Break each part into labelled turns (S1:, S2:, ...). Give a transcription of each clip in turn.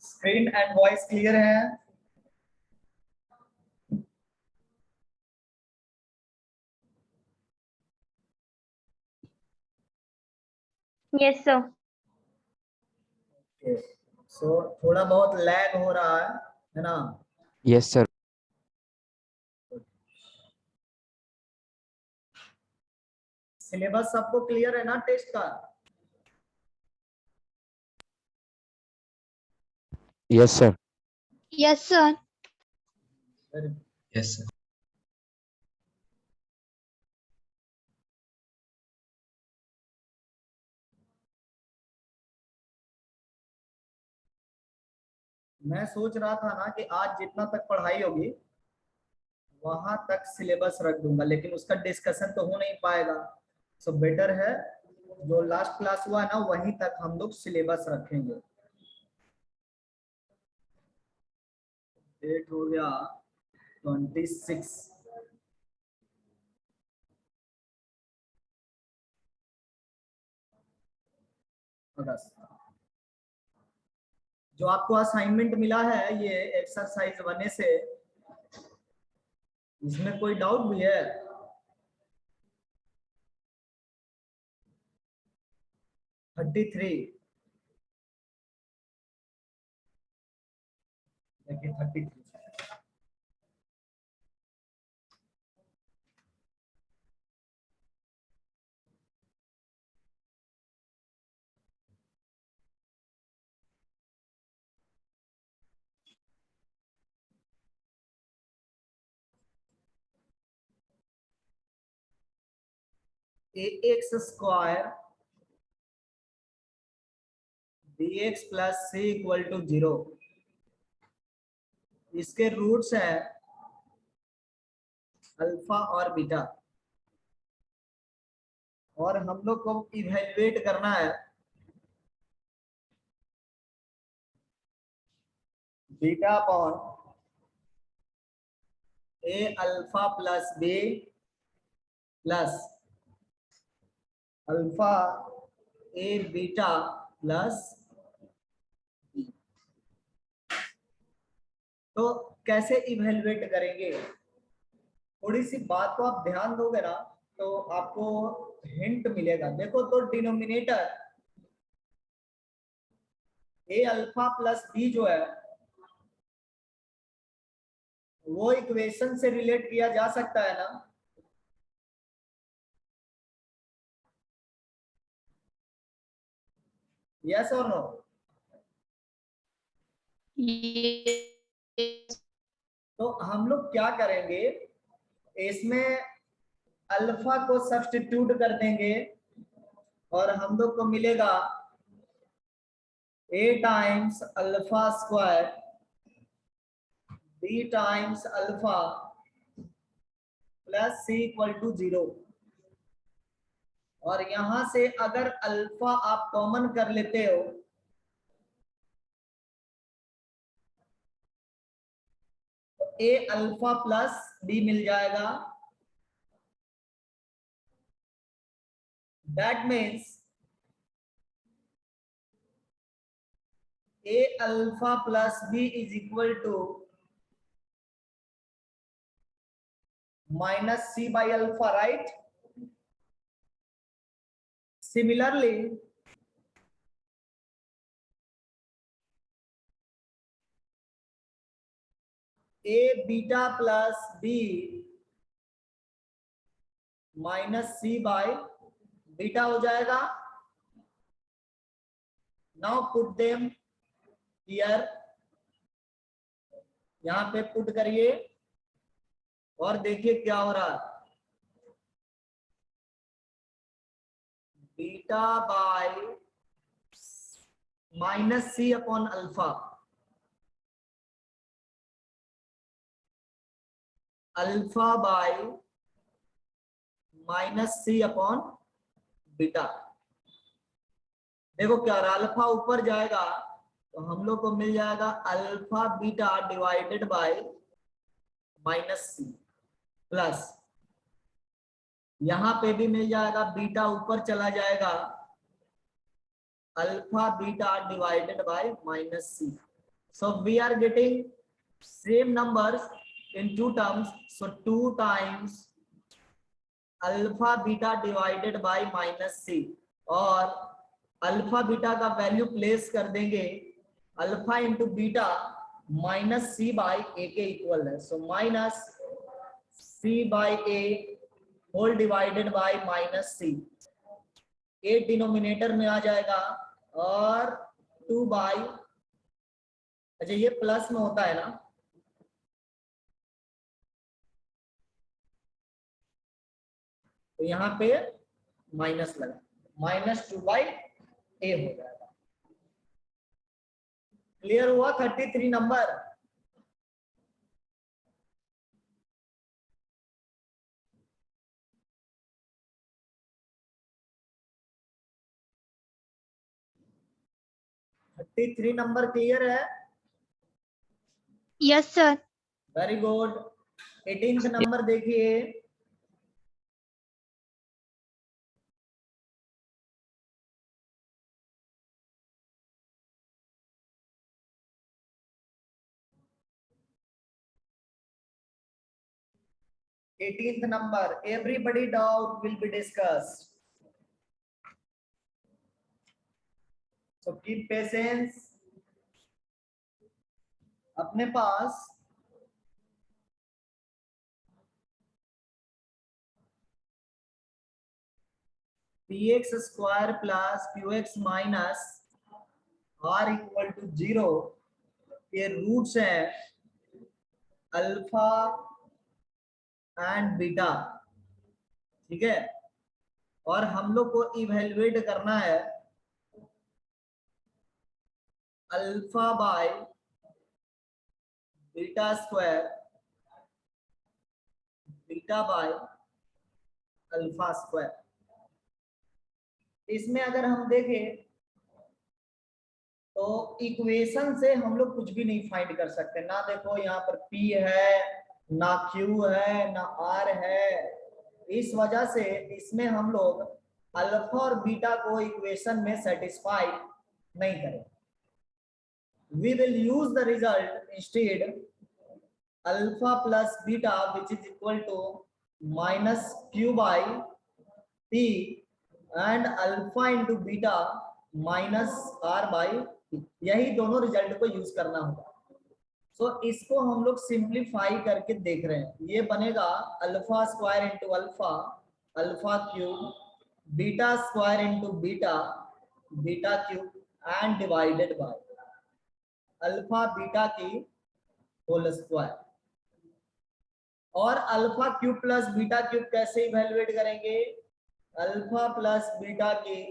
S1: Screen and voice clear है?
S2: Yes sir.
S1: So थोड़ा बहुत लैग हो रहा है ना?
S3: Yes sir.
S1: सिलेबस सबको क्लियर है ना टेस्ट का?
S3: Yes sir.
S2: Yes sir.
S4: Yes sir.
S1: मैं सोच रहा था ना कि आज जितना तक पढ़ाई होगी वहां तक सिलेबस रख दूंगा, लेकिन उसका डिस्कशन तो हो नहीं पाएगा। सो बेटर है जो लास्ट क्लास हुआ है ना वहीं तक हम लोग सिलेबस रखेंगे। डेट हो गया 26 अगस्त। जो आपको असाइनमेंट मिला है ये एक्सरसाइज 1 से, इसमें कोई डाउट भी है? थर्टी थ्री देखिए 33 ax² bx plus c equal to 0। इसके रूट्स है अल्फा और बीटा, और हम लोग को इवेल्युएट करना है beta upon a alpha plus b plus alpha a beta plus b. तो कैसे इवेल्युएट करेंगे? थोड़ी सी बात को आप ध्यान दोगे ना तो आपको हिंट मिलेगा। देखो तो denominator A alpha plus B जो है वो इक्वेशन से रिलेट किया जा सकता है ना? यस और नो? तो हम लोग क्या करेंगे, इसमें अल्फा को सब्स्टिट्यूट कर देंगे और हम लोग को मिलेगा a times alpha square b times alpha plus c equal to 0। और यहां से अगर अल्फा आप कॉमन कर लेते हो तो a अल्फा प्लस b मिल जाएगा। That means a alpha plus b is equal to minus c by alpha, right? Similarly a beta plus b minus c by beta हो जाएगा। नाउ पुट देम हियर, यहां पे put करिए और देखिए क्या हो रहा है। Beta by minus C upon alpha, alpha by minus C upon beta. देखो क्या रहा, अल्फा ऊपर जाएगा तो हम लोग को मिल जाएगा alpha beta divided by minus C, plus यहां पे भी मिल जाएगा बीटा ऊपर चला जाएगा alpha beta divided by minus C. So we are getting same numbers in two terms. So 2 times alpha beta divided by minus c, और alpha beta का वैल्यू प्लेस कर देंगे alpha into beta minus c by a के equal है। So minus c by a whole divided by minus c, a denominator में आ जाएगा और 2 बाय, अच्छा ये प्लस में होता है ना, तो यहाँ पे माइनस लगा, माइनस 2 बाई ए हो जाएगा। क्लियर हुआ 33 नंबर? थ्री नंबर क्लियर है?
S2: Yes, sir.
S1: Very good. 18th number देखिए। Eighteenth number, everybody doubt will be discussed, so keep patience. अपने पास px square plus qx minus r equal to 0 के roots है alpha and beta, ठीक है, और हम लोग को इवेल्युएट करना है alpha by beta square, beta by alpha square. इसमें अगर हम देखें तो इक्वेशन से हम लोग कुछ भी नहीं फाइंड कर सकते ना। देखो यहाँ पर P है ना, Q है ना, R है, इस वजह से इसमें हम लोग अल्फा और बीटा को इक्वेशन में सेटिस्फाई नहीं करें। We will use the result instead alpha plus beta which is equal to minus Q by P and alpha into beta minus R by P, यही दोनों रिजल्ट को यूज करना होगा। सो इसको हम लोग सिंप्लीफाई करके देख रहे हैं, ये बनेगा alpha square into alpha, alpha cube, beta square into beta, beta cube and divided by alpha beta की होल स्क्वायर। और alpha cube plus beta cube कैसे इवेल्युएट करेंगे? अल्फा प्लस बीटा की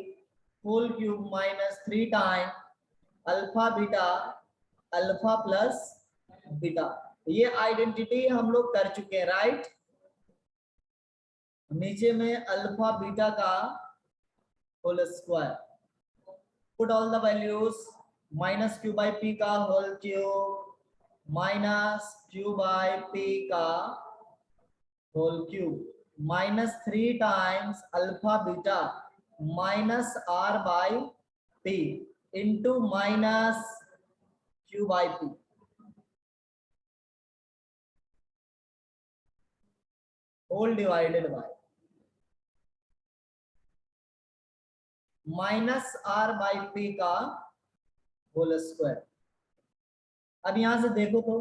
S1: whole cube minus 3 time alpha beta, alpha plus beta. ये identity हम लोग कर चुके हैं, राइट। नीचे में अल्फा बीटा का whole square, put all the values, minus Q by p का whole cube minus Q by p का whole cube minus 3 times alpha beta minus r by p into minus Q by p, whole divided by minus r by p का whole square. अब यहां से देखो तो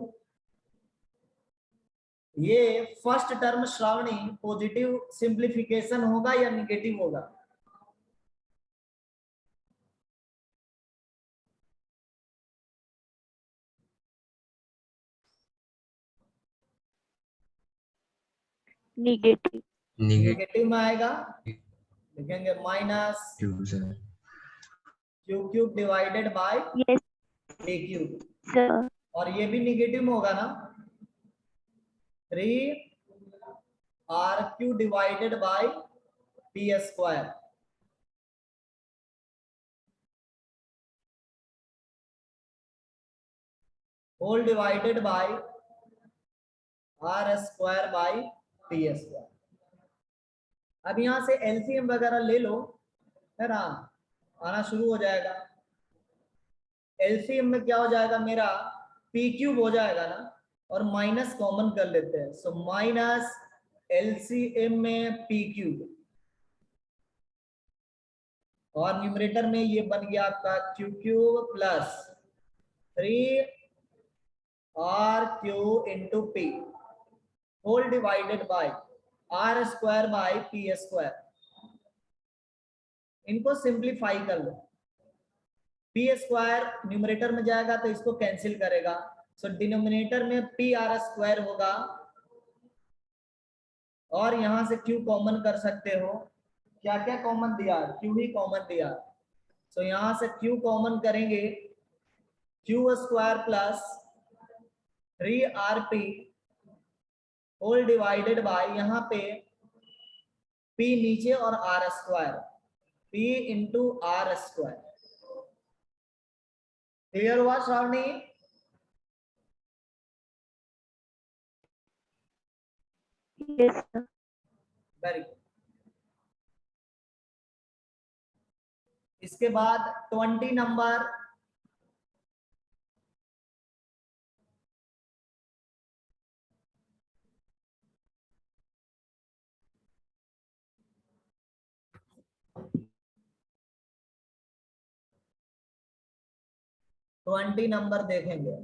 S1: ये first term Shravani positive simplification होगा या निगेटिव होगा?
S2: Negative.
S1: निगेटिव में आएगा, लिखेंगे minus q cube divided by
S2: Yes,
S1: a cube,
S2: sir.
S1: और ये भी निगेटिव में होगा ना, 3 R Q divided by P square, whole divided by R square by P square. अब यहां से एलसीएम वगैरह ले लो, है ना, आना शुरू हो जाएगा। एलसीएम में क्या हो जाएगा मेरा, पी क्यूब हो जाएगा ना, और माइनस कॉमन कर लेते हैं, सो माइनस एलसीएम में पी क्यूब, और न्यूमरेटर में ये बन गया आपका Q cube plus 3 R Q into P whole divided by R square by P square. इनको सिंप्लीफाई कर लो, पी स्क्वायर न्यूमरेटर में जाएगा तो इसको कैंसिल करेगा, सो डिनोमिनेटर में पी आर स्क्वायर होगा, और यहां से क्यू कॉमन कर सकते हो, क्या क्या कॉमन दिया, क्यू ही कॉमन दिया, सो यहां से क्यू कॉमन करेंगे, q square plus 3 r p whole divided by, यहाँ पे पी नीचे और r square, p into r square. Clear हुआ Shravani?
S2: Yes, sir.
S1: Very good. इसके बाद 20 नंबर, देखेंगे।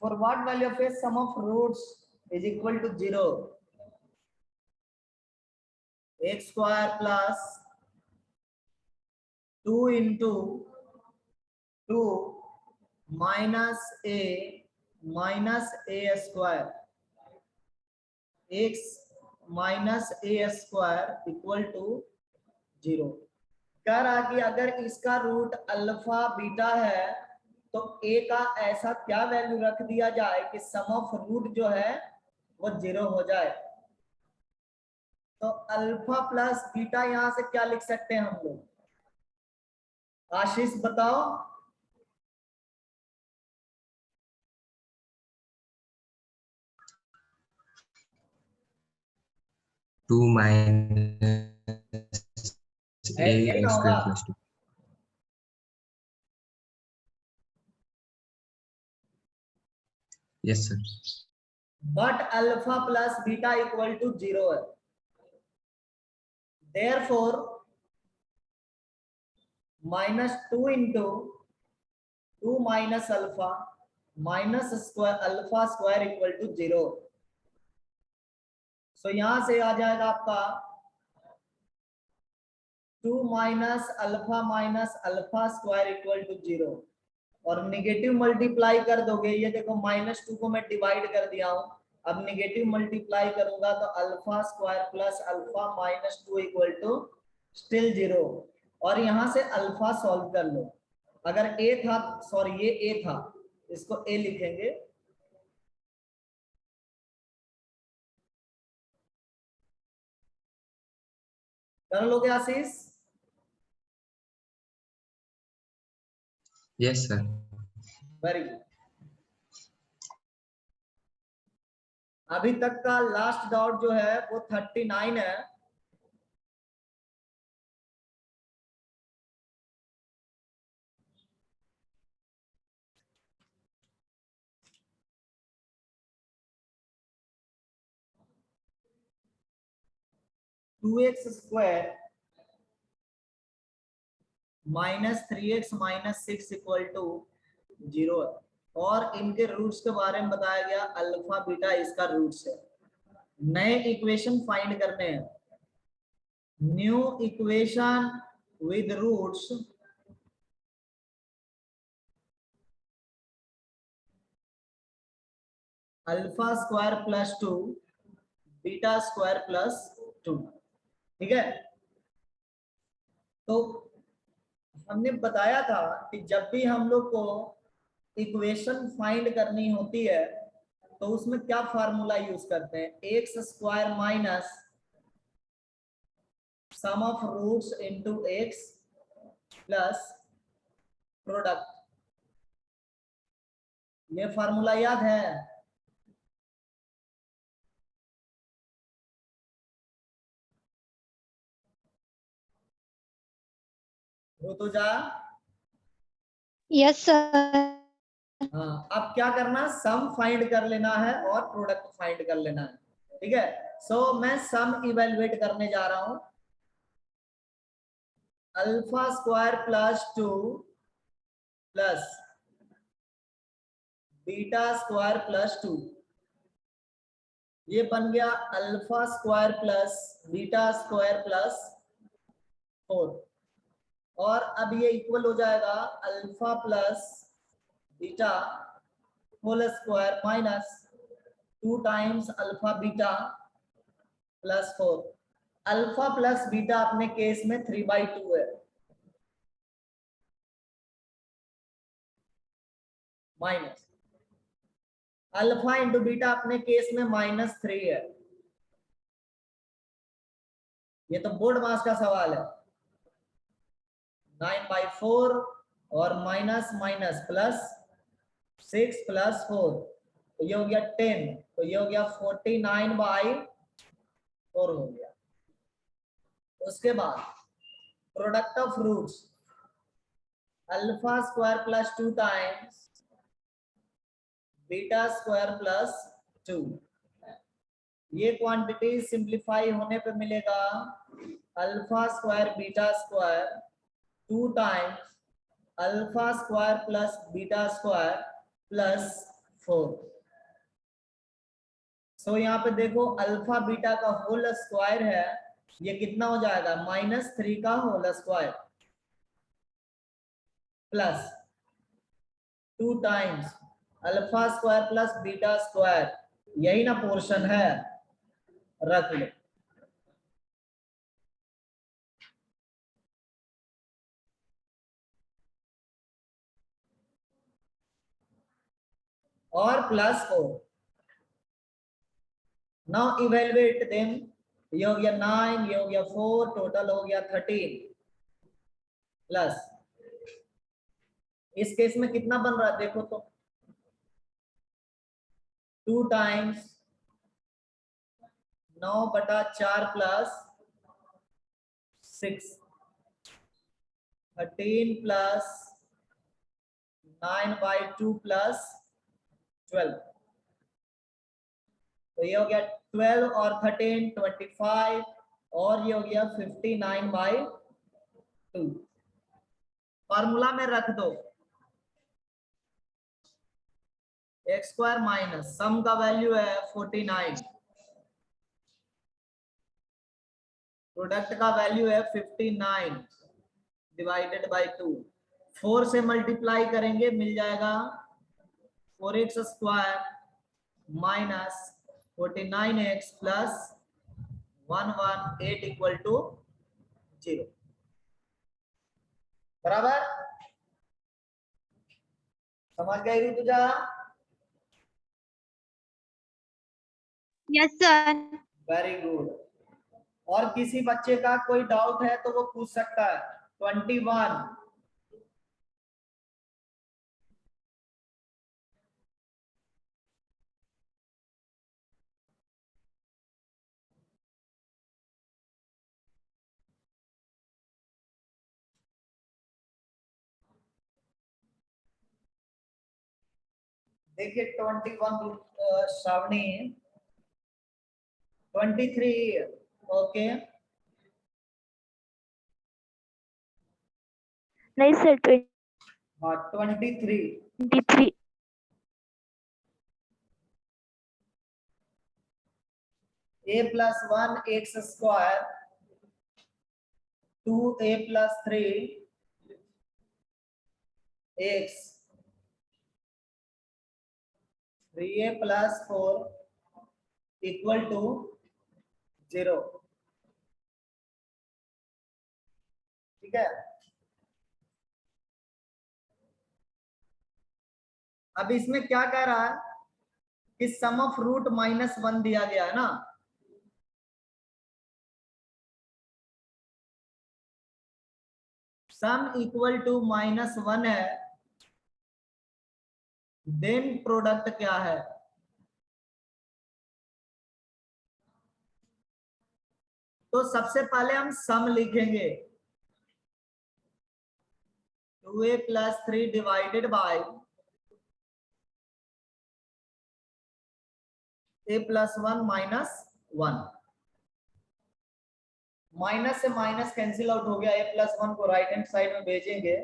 S1: For what value of a sum of roots is equal to 0? X square plus 2 into 2 minus a square, x minus a square equal to 0। कह रहा कि अगर इसका root alpha beta है तो a का ऐसा क्या वैल्यू रख दिया जाए कि सम ऑफ रूट जो है वो 0 हो जाए। तो अल्फा प्लस बीटा यहां से क्या लिख सकते हैं हम लोग, आशीष बताओ।
S4: 2 minus a
S1: ऐसे ही ना होगा,
S4: square plus 2. Yes, sir.
S1: But alpha plus beta equal to 0 है, therefore -2 into 2 minus alpha minus square alpha square equal to 0। So यहां से आ जाएगा आपका 2 minus alpha square equal to 0, और निगेटिव मल्टीप्लाई कर दोगे, ये देखो -2 को मैं डिवाइड कर दिया हूं, अब निगेटिव मल्टीप्लाई करूंगा तो alpha square plus alpha -2 equal to still 0, और यहां से अल्फा सॉल्व कर लो। अगर a था, सॉरी ये a था, इसको a लिखेंगे, कर लोगे आशीष?
S4: Yes, sir.
S1: Very good. अभी तक का लास्ट डाउट जो है वो 39 है। Two X square -3x - 6 equal to 0 है, और इनके रूट्स के बारे में बताया गया, अल्फा बीटा इसका रूट्स है। नए इक्वेशन फाइंड करने हैं, new equation with roots alpha square plus 2 beta square plus 2। ठीक है, तो हमने बताया था कि जब भी हम लोग को इक्वेशन फाइंड करनी होती है तो उसमें क्या फार्मूला यूज करते हैं, X square minus sum of roots into X plus product. ये फार्मूला याद है? Rutuja,
S2: Yes, sir.
S1: हाँ अब क्या करना, सम फाइंड कर लेना है और प्रोडक्ट फाइंड कर लेना है, ठीक है। सो मैं सम इवेलुएट करने जा रहा हूं, alpha square plus 2 plus beta square plus 2, ये बन गया alpha square plus beta square plus 4, और अब ये इक्वल हो जाएगा alpha plus beta whole square minus 2 times alpha beta plus 4। Alpha plus beta अपने केस में 3/2 है, माइनस अल्फा इंटू बीटा अपने केस में -3 है। ये तो बोर्ड मास का सवाल है। 9/4 और माइनस माइनस प्लस 6 प्लस 4, तो ये हो गया 10, तो ये हो गया 49/4 हो गया। उसके बाद product of roots, alpha square plus 2 times beta square plus 2, ये क्वांटिटी सिंप्लीफाई होने पे मिलेगा alpha square beta square 2 times alpha square plus beta square plus 4। So यहाँ पे देखो अल्फा बीटा का होल स्क्वायर है, ये कितना हो जाएगा, -3 का whole square plus 2 times alpha square plus beta square, यही ना पोर्शन है, रख लो। और प्लस 4, नाउ इवेलुएट देम, ये हो गया 9, ये हो गया 4, टोटल हो गया 13 प्लस, इस केस में कितना बन रहा है देखो तो, 2 टाइम्स 9/4 प्लस 6, 13 प्लस 9/2 प्लस 12, तो ये हो गया 12 और 13 25, और ये हो गया 59/2। फॉर्मूला में रख दो, एक्स स्क्वायर माइनस सम का वैल्यू है 49, प्रोडक्ट का वैल्यू है 59 डिवाइडेड बाय 2, 4 से मल्टीप्लाई करेंगे मिल जाएगा 4x square minus 49x plus 118 equal to 0, बराबर। समझ गए तुझा?
S2: Yes, sir.
S1: Very good. और किसी बच्चे का कोई डाउट है तो वो पूछ सकता है। 21, देखिए 21 श्रावणी, 23 ओके,
S2: नहीं सर,
S1: हाँ 23
S2: 23.
S1: a plus 1 X square 2a plus 3 X 3a plus 4 equal to 0, ठीक है। अब इसमें क्या कह रहा है कि सम ऑफ रूट -1 दिया गया है ना, सम इक्वल टू -1 है, देन प्रोडक्ट क्या है, तो सबसे पहले हम सम लिखेंगे, 2a plus 3 divided by a plus 1 minus 1। Minus से माइनस कैंसिल आउट हो गया, a प्लस 1 को राइट हैंड साइड में भेजेंगे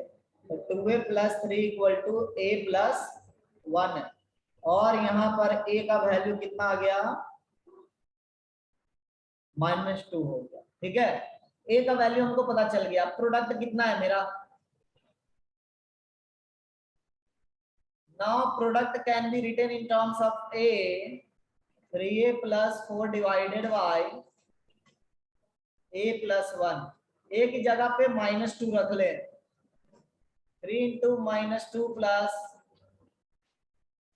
S1: तो 2a plus 3 equal to a plus 1, और यहाँ पर a का वैल्यू कितना आ गया, -2 हो गया। ठीक है, a का वैल्यू हमको पता चल गया। प्रोडक्ट कितना है मेरा, now product can be written in terms of a 3a plus 4 divided by a plus 1। a की जगह पे -2 रख ले, 3 into -2 plus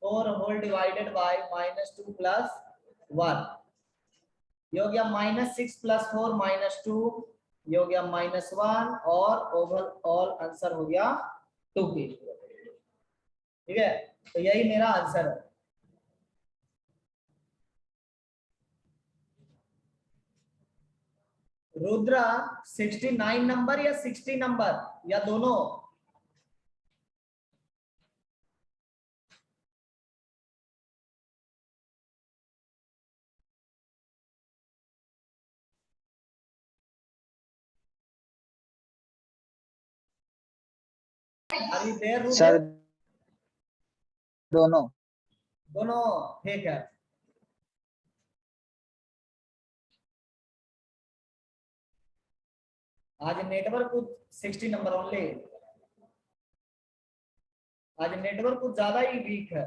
S1: 4 whole divided by -2 plus 1, ये हो गया -6 plus 4 -2, ये हो गया -1, और ओवरऑल आंसर हो गया 2 के। ठीक है, तो यही मेरा आंसर है। रुद्रा 69 नंबर या 60 नंबर या दोनों, अभी देर
S5: सर दोनों।
S1: दोनों, ठीक है। आज नेटवर्क कुछ 60 नंबर ओनली, आज नेटवर्क कुछ ज्यादा ही वीक है।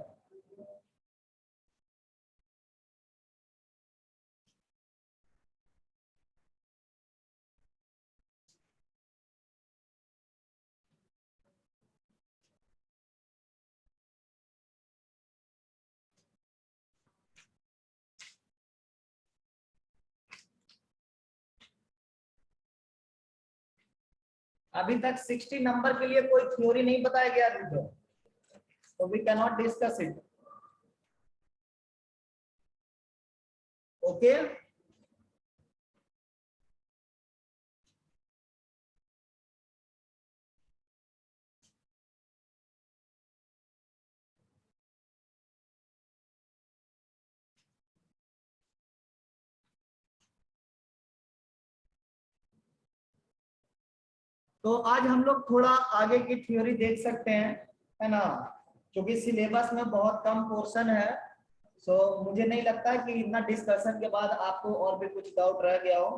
S1: अभी तक 60 नंबर के लिए कोई थ्योरी नहीं बताया गया रुद्र, तो we can not discuss it. Okay, तो आज हम लोग थोड़ा आगे की थ्योरी देख सकते हैं, है ना, क्योंकि सिलेबस में बहुत कम पोर्शन है। सो मुझे नहीं लगता कि इतना डिस्कशन के बाद आपको और भी कुछ डाउट रह गया हो,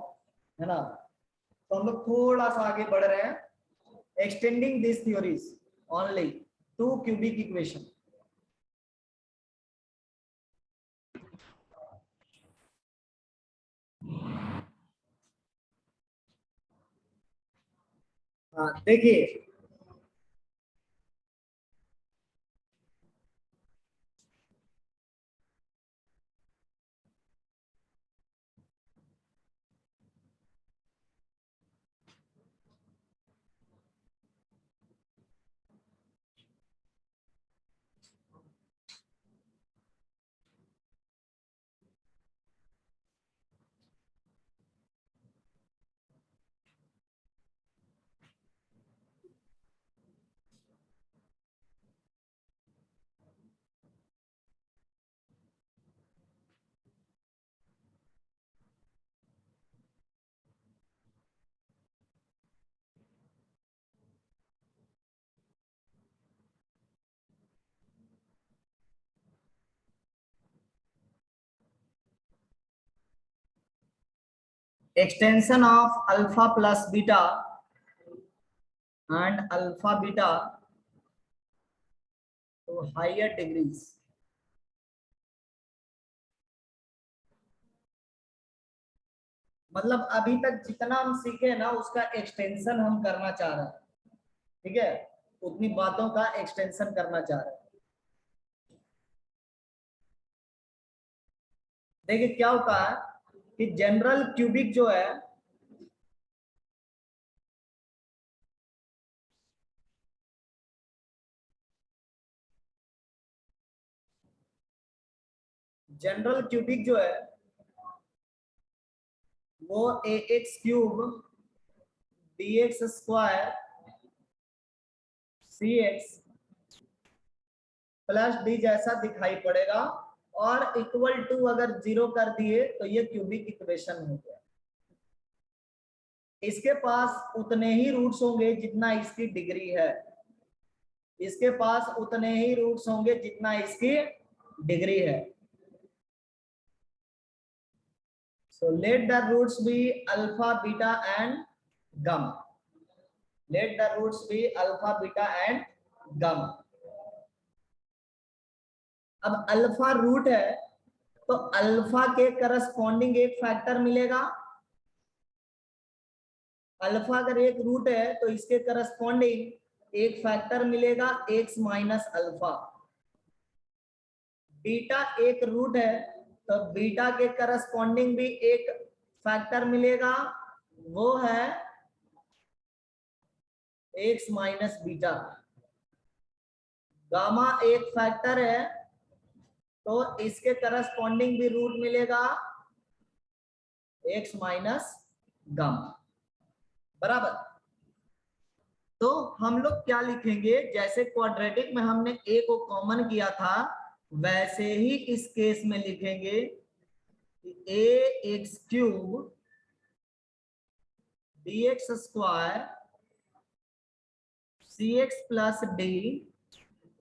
S1: है ना। तो हम लोग थोड़ा सा आगे बढ़ रहे हैं, extending this theories only to cubic equation. हाँ देखिए, extension of alpha plus beta and alpha beta to higher degrees। मतलब अभी तक जितना हम सीखे ना उसका एक्सटेंशन हम करना चाह रहे हैं, ठीक है, उतनी बातों का एक्सटेंशन करना चाह रहे हैं। देखिए क्या होता है कि जनरल क्यूबिक जो है जनरल क्यूबिक जो है वो ax cube dx square Cx plus D जैसा दिखाई पड़ेगा, और इक्वल टू अगर 0 कर दिए तो ये क्यूबिक इक्वेशन हो गया। इसके पास उतने ही रूट्स होंगे जितना इसकी डिग्री है, इसके पास उतने ही रूट्स होंगे जितना इसकी डिग्री है। So let the roots be alpha, beta and gamma. Let the roots be alpha, beta and gamma. अब अल्फा रूट है तो अल्फा के करस्पॉन्डिंग एक फैक्टर मिलेगा। अल्फा अगर एक रूट है तो इसके करस्पॉन्डिंग एक फैक्टर मिलेगा x माइनस अल्फा। बीटा एक रूट है तो बीटा के करस्पॉन्डिंग भी एक फैक्टर मिलेगा, वो है x माइनस बीटा। गामा एक फैक्टर है तो इसके करस्पॉन्डिंग भी रूट मिलेगा x माइनस गामा, बराबर। तो हम लोग क्या लिखेंगे, जैसे क्वाड्रेटिक में हमने a को कॉमन किया था वैसे ही इस केस में लिखेंगे ax cube dx square cx plus D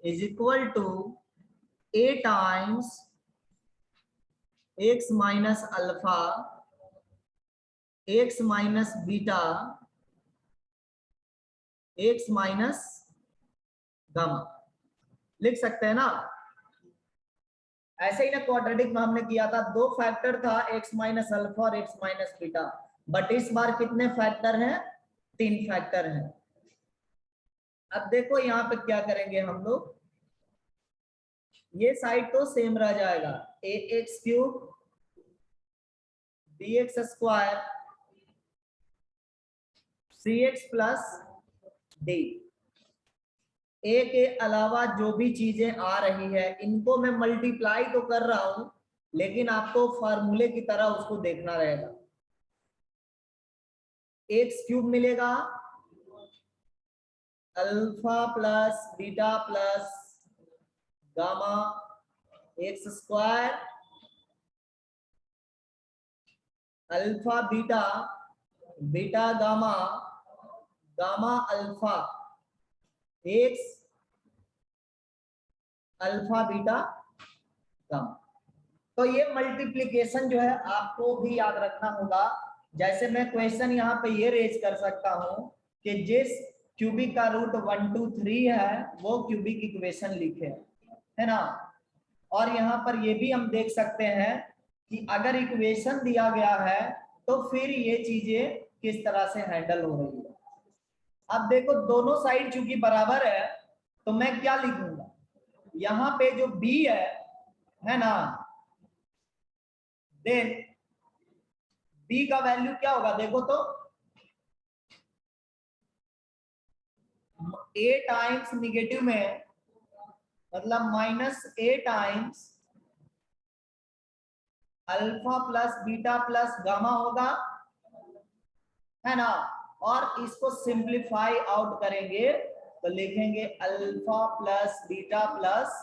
S1: is equal to a times x minus alpha x minus beta x minus gamma लिख सकते हैं ना। ऐसे ही ना क्वाड्रेटिक में हमने किया था, दो फैक्टर था x माइनस अल्फा और x माइनस बीटा, बट इस बार कितने फैक्टर हैं, 3 फैक्टर हैं। अब देखो यहाँ पे क्या करेंगे हम लोग, ये साइड तो सेम रह जाएगा, ax cube dx square cx plus d. A के अलावा जो भी चीजें आ रही है इनको मैं मल्टीप्लाई तो कर रहा हूं, लेकिन आपको फार्मूले की तरह उसको देखना रहेगा। एक्स क्यूब मिलेगा alpha plus beta plus gamma x square alpha beta beta gamma gamma alpha x alpha beta gamma. तो ये मल्टीप्लिकेशन जो है आपको भी याद रखना होगा। जैसे मैं क्वेश्चन यहाँ पे ये रेज कर सकता हूं कि जिस क्यूबिक का रूट 1 2 3 है वो क्यूबिक इक्वेशन लिखे, है ना। और यहाँ पर ये भी हम देख सकते हैं कि अगर इक्वेशन दिया गया है तो फिर ये चीजें किस तरह से हैंडल हो रही है। अब देखो दोनों साइड चूंकि बराबर है तो मैं क्या लिखूंगा, यहाँ पे जो b है ना, देन b का वैल्यू क्या होगा, देखो तो a टाइम्स निगेटिव में मतलब minus a times alpha plus beta plus gamma होगा, है ना। और इसको सिंप्लीफाई आउट करेंगे तो लिखेंगे alpha plus beta plus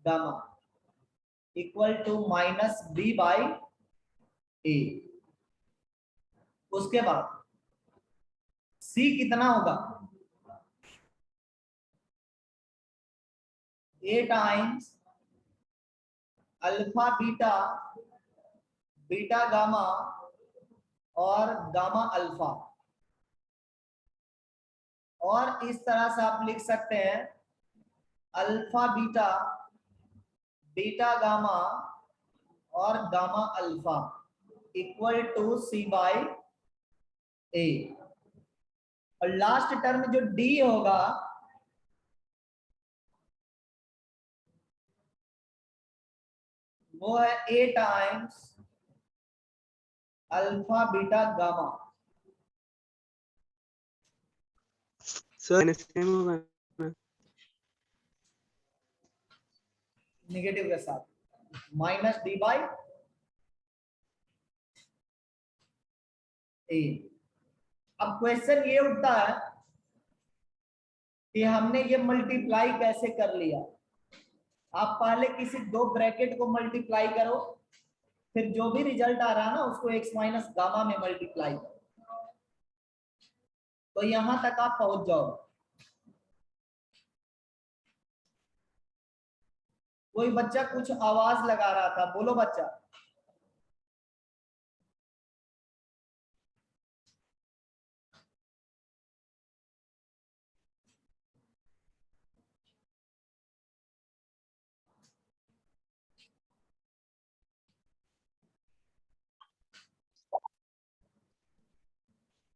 S1: gamma equal to minus b by a. उसके बाद c कितना होगा, a times alpha beta beta gamma और गामा अल्फा। और इस तरह से आप लिख सकते हैं अल्फा बीटा बीटा गामा और gamma alpha equal to c by a. और लास्ट टर्म जो डी होगा वो है a times alpha beta gamma.
S5: Sir same होगा ना?
S1: निगेटिव के साथ माइनस डी बाई ए। अब क्वेश्चन ये उठता है कि हमने ये मल्टीप्लाई कैसे कर लिया। आप पहले किसी दो ब्रैकेट को मल्टीप्लाई करो, फिर जो भी रिजल्ट आ रहा है ना उसको x माइनस गामा में मल्टीप्लाई करो, तो यहां तक आप पहुंच जाओ। कोई बच्चा कुछ आवाज लगा रहा था, बोलो बच्चा।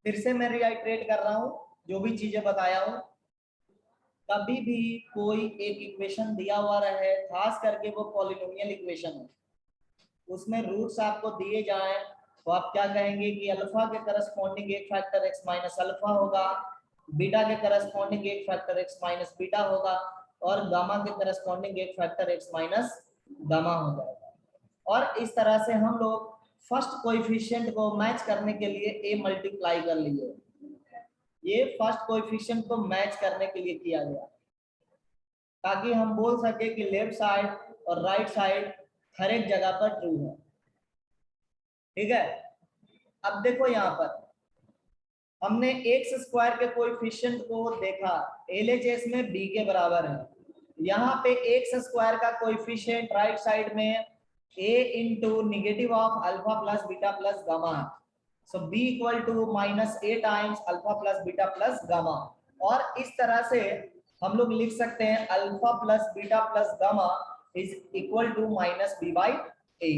S1: फिर से मैं रिआइट्रेट कर रहा हूं जो भी चीजें बताया हूं। कभी भी कोई एक इक्वेशन दिया हुआ रहे, खास करके वो पॉलिनोमियल इक्वेशन है, उसमें रूट्स आपको दिए जाएं, तो आप क्या कहेंगे कि अल्फा के करस्पॉन्डिंग एक फैक्टर x माइनस अल्फा होगा, बीटा के करस्पॉन्डिंग एक फैक्टर x माइनस बीटा होगा, और गामा के करस्पॉन्डिंग एक फैक्टर x माइनस गामा हो जाएगा। और इस तरह से हम लोग फर्स्ट कोएफिशिएंट को मैच करने के लिए a मल्टीप्लाई कर लिए। ये फर्स्ट कोएफिशिएंट को मैच करने के लिए किया गया, ताकि हम बोल सके कि लेफ्ट साइड और राइट साइड हर एक जगह पर ट्रू है। ठीक है, अब देखो यहाँ पर हमने एक्स स्क्वायर के कोएफिशिएंट को देखा, LHS में b के बराबर है। यहाँ पे एक्स स्क्वायर का कोएफिशिएंट राइट साइड में a into negative of alpha plus beta plus gamma है। So b equal to minus a times alpha plus beta plus gamma. और इस तरह से हम लोग लिख सकते हैं alpha plus beta plus gamma is equal to minus b by a।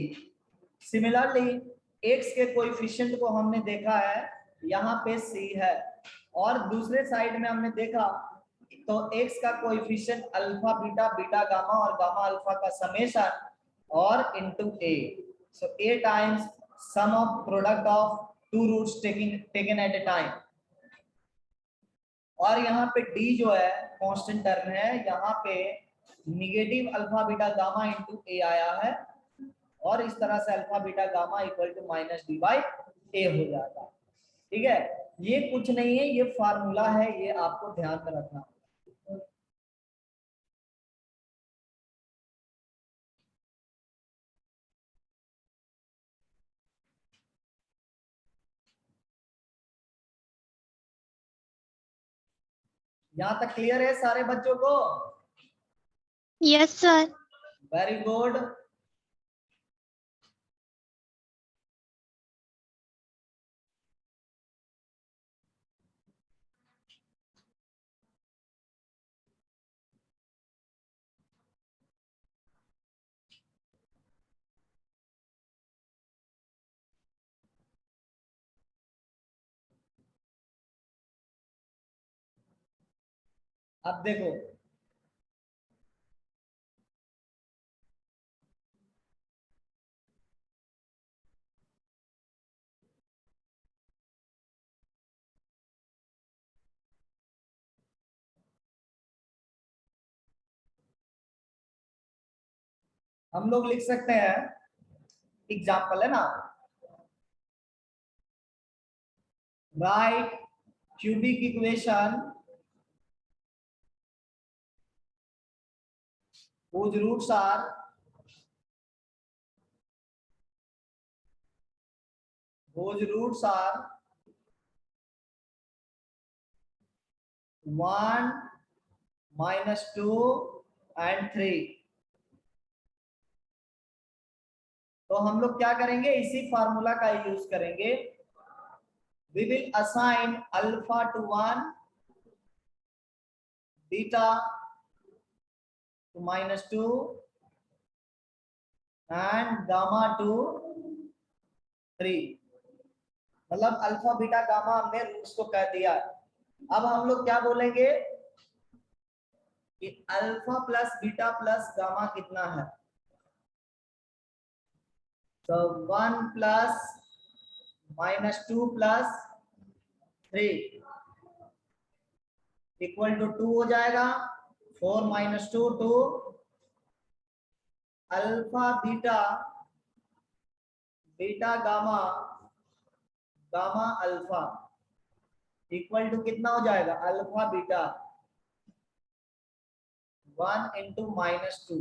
S1: Similarly x के कोएफिशिएंट को हमने देखा है, यहाँ पे c है, और दूसरे साइड में हमने देखा तो x का coefficient alpha beta beta gamma और गामा अल्फा का समेशन और into a। So a times sum of product of two roots taken at a time. और यहाँ पे d जो है कांस्टेंट टर्म है, यहाँ पे negative alpha beta gamma into a आया है, और इस तरह से alpha beta gamma equal to minus d by a हो जाता है। ठीक है, ये कुछ नहीं है, ये फार्मूला है, ये आपको ध्यान में रखना। यहाँ तक क्लियर है सारे बच्चों को?
S2: Yes sir.
S1: Very good. अब देखो हम लोग लिख सकते हैं, एग्जाम्पल है ना, right cubic equation whose roots are whose roots are 1 minus 2 and 3। तो हम लोग क्या करेंगे, इसी फार्मूला का यूज करेंगे। we will assign alpha to 1, beta to minus 2 and gamma to 3। मतलब अल्फा बीटा गामा हमने रूट्स को कह दिया। अब हम लोग क्या बोलेंगे कि alpha plus beta plus gamma कितना है। तो 1 plus minus 2 plus 3 equal to 2 हो जाएगा। 4 minus 2 2, alpha beta beta gamma gamma alpha equal to कितना हो जाएगा, alpha beta 1 into -2,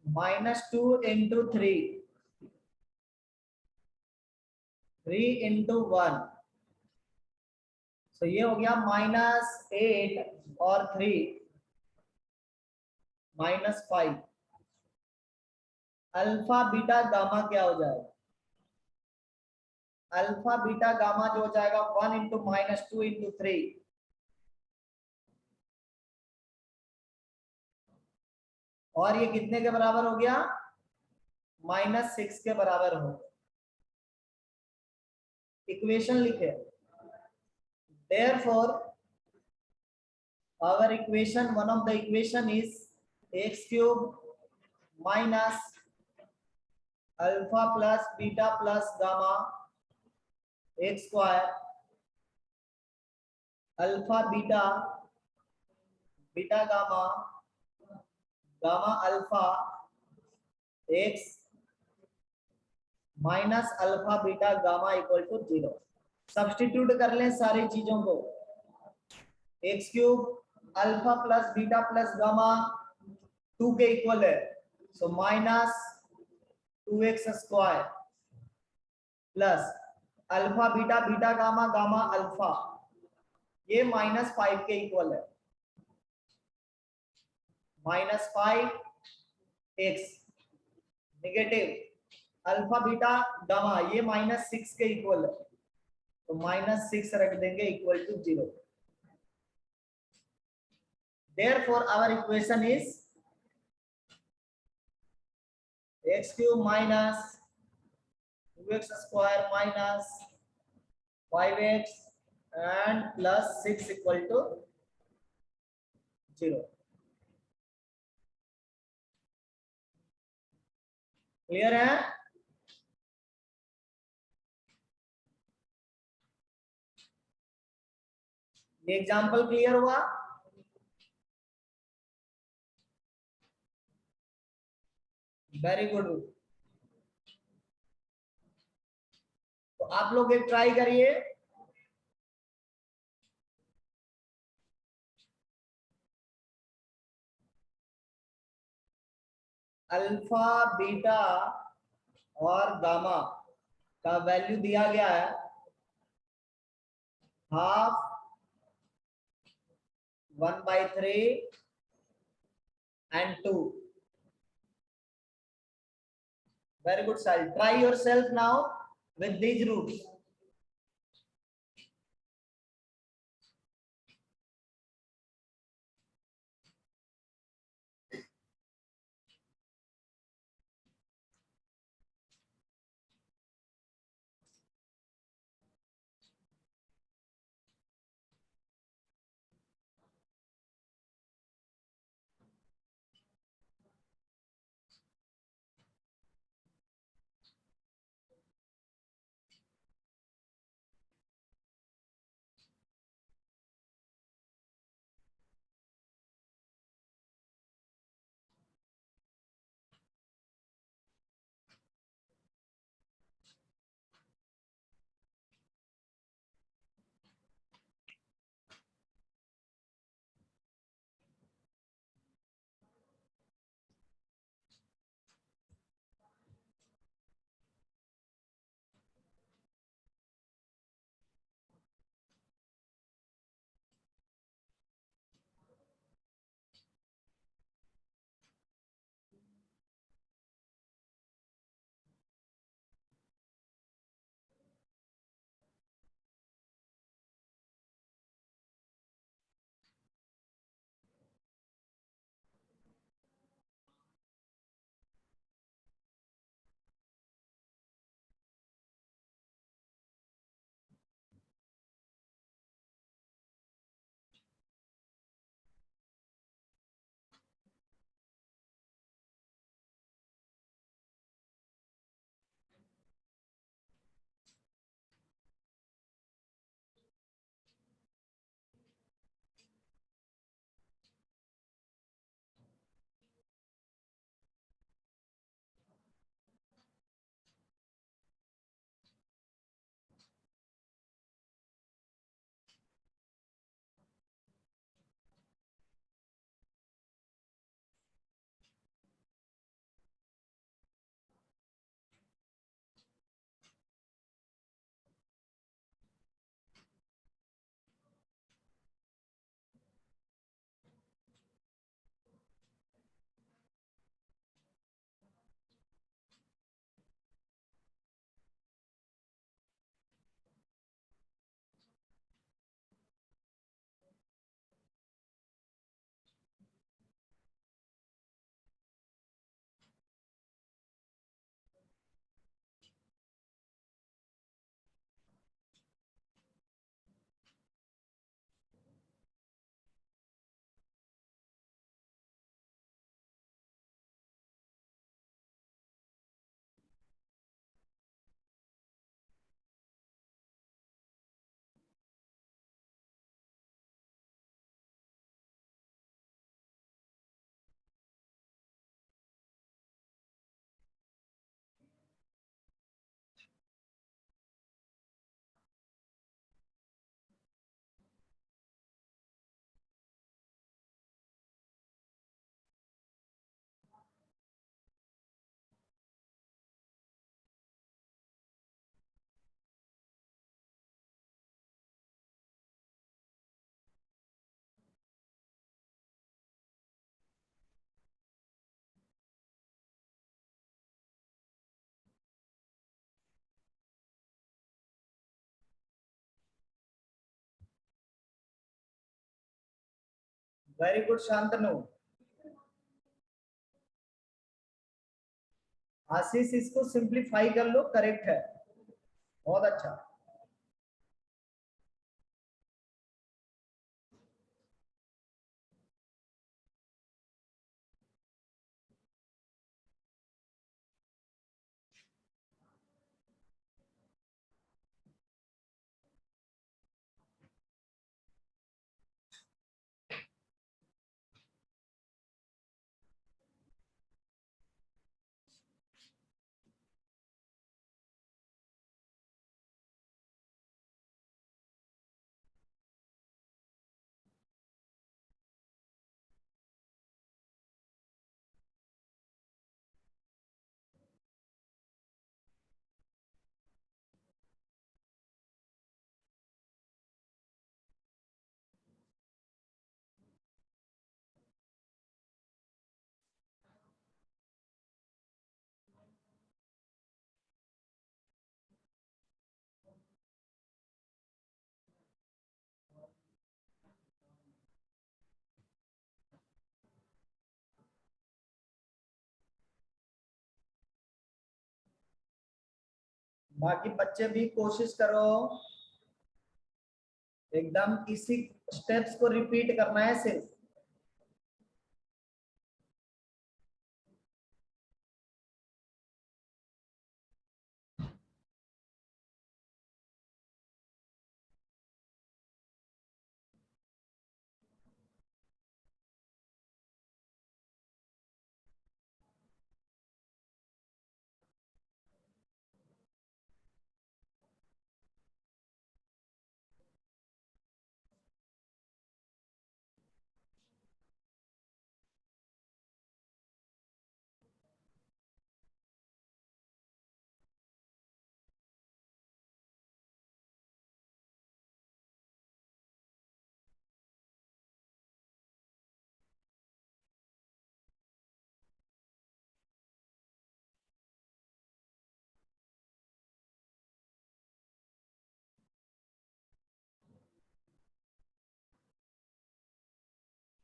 S1: -2 into 3, 3 into 1, तो ये हो गया -8 और 3 -5। अल्फा बीटा गामा क्या हो जाएगा? अल्फा बीटा गामा जो हो जाएगा 1 इंटू -2 इंटू 3, और ये कितने के बराबर हो गया? -6 के बराबर हो। इक्वेशन लिखे, therefore our equation, one of the equation is x cube minus alpha plus beta plus gamma x square alpha beta beta gamma gamma alpha x minus alpha beta gamma equal to 0। Substitute कर लें सारी चीजों को। X cube alpha plus beta plus gamma 2 के equal है, so -2x square plus alpha beta beta gamma gamma alpha, ये -5 के equal है, -5x negative alpha beta gamma, ये -6 के इक्वल है, तो -6 रख देंगे equal to 0। Therefore our equation is x cube minus 2x square minus 5x and plus 6 equal to 0। Clear है? ये एग्जाम्पल क्लियर हुआ? Very good. तो आप लोग एक ट्राई करिए, अल्फा बीटा और गामा का वैल्यू दिया गया है 1/2, 1/3 and 2। Very good, Sal. Try yourself now with these roots. Very good Shantanu. Ashish इसको सिंप्लीफाई कर लो, करेक्ट है, बहुत अच्छा। बाकी बच्चे भी कोशिश करो, एकदम इसी स्टेप्स को रिपीट करना है सिर्फ।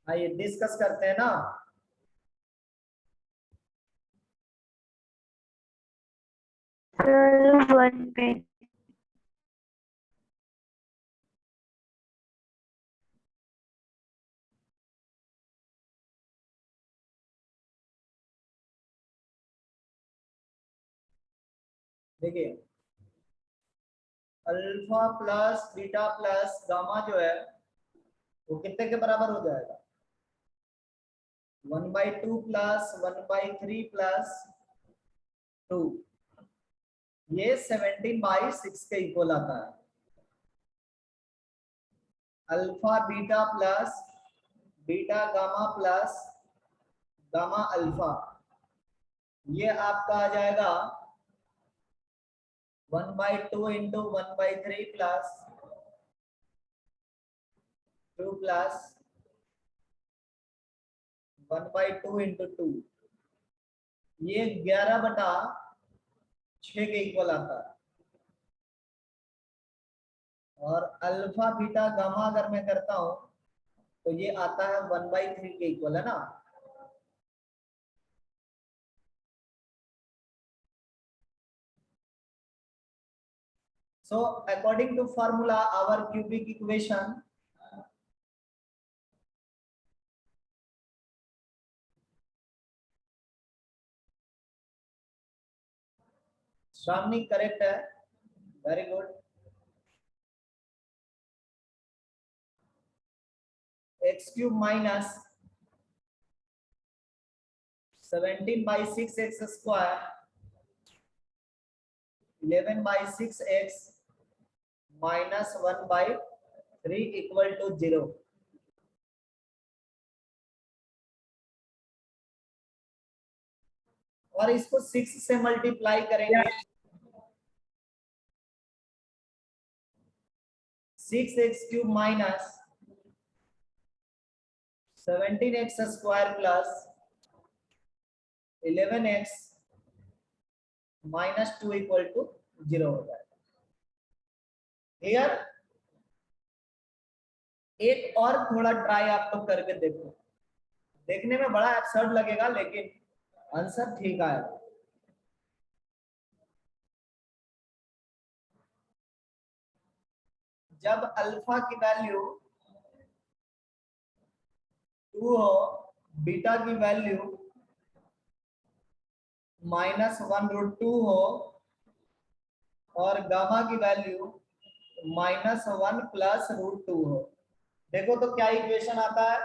S1: आइए डिस्कस करते हैं ना।
S2: Sir 1 minute.
S1: देखिए alpha plus beta plus gamma जो है वो कितने के बराबर हो जाएगा? 1/2 प्लस 1/3 प्लस 2, ये 17/6 के इक्वल आता है। Alpha beta plus beta gamma plus gamma alpha, ये आपका आ जाएगा 1/2 इंटू 1/3 प्लस 2 प्लस 1/2 इंटू 2, ये 11/6 के इक्वल आता है। और अल्फा बीटा गामा अगर मैं करता हूं तो ये आता है 1/3 के इक्वल, है ना। So according to formula, our cubic equation Shravani correct है, very good। x cube minus 17/6x square 11/6x minus 1/3 equal to 0। और इसको 6 से मल्टीप्लाई करेंगे, 6x cube minus 17x square plus 11x minus 2 equal to 0 हो जाएगा। Clear? एक और थोड़ा ट्राई आप लोग करके देखो, देखने में बड़ा एब्सर्ड लगेगा लेकिन आंसर ठीक आएगा। जब अल्फा की वैल्यू 2 हो, बीटा की वैल्यू -1√2 हो और गामा की वैल्यू -1 + √2 हो, देखो तो क्या इक्वेशन आता है।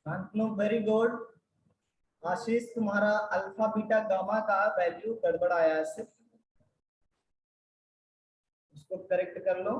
S1: Shantanu very good. आशीष तुम्हारा अल्फा बीटा गामा का वैल्यू गड़बड़ आया है, सिर्फ उसको करेक्ट कर लो।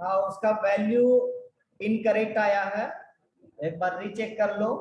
S1: हाँ, उसका वैल्यू इनकरेक्ट आया है, एक बार रीचेक कर लो।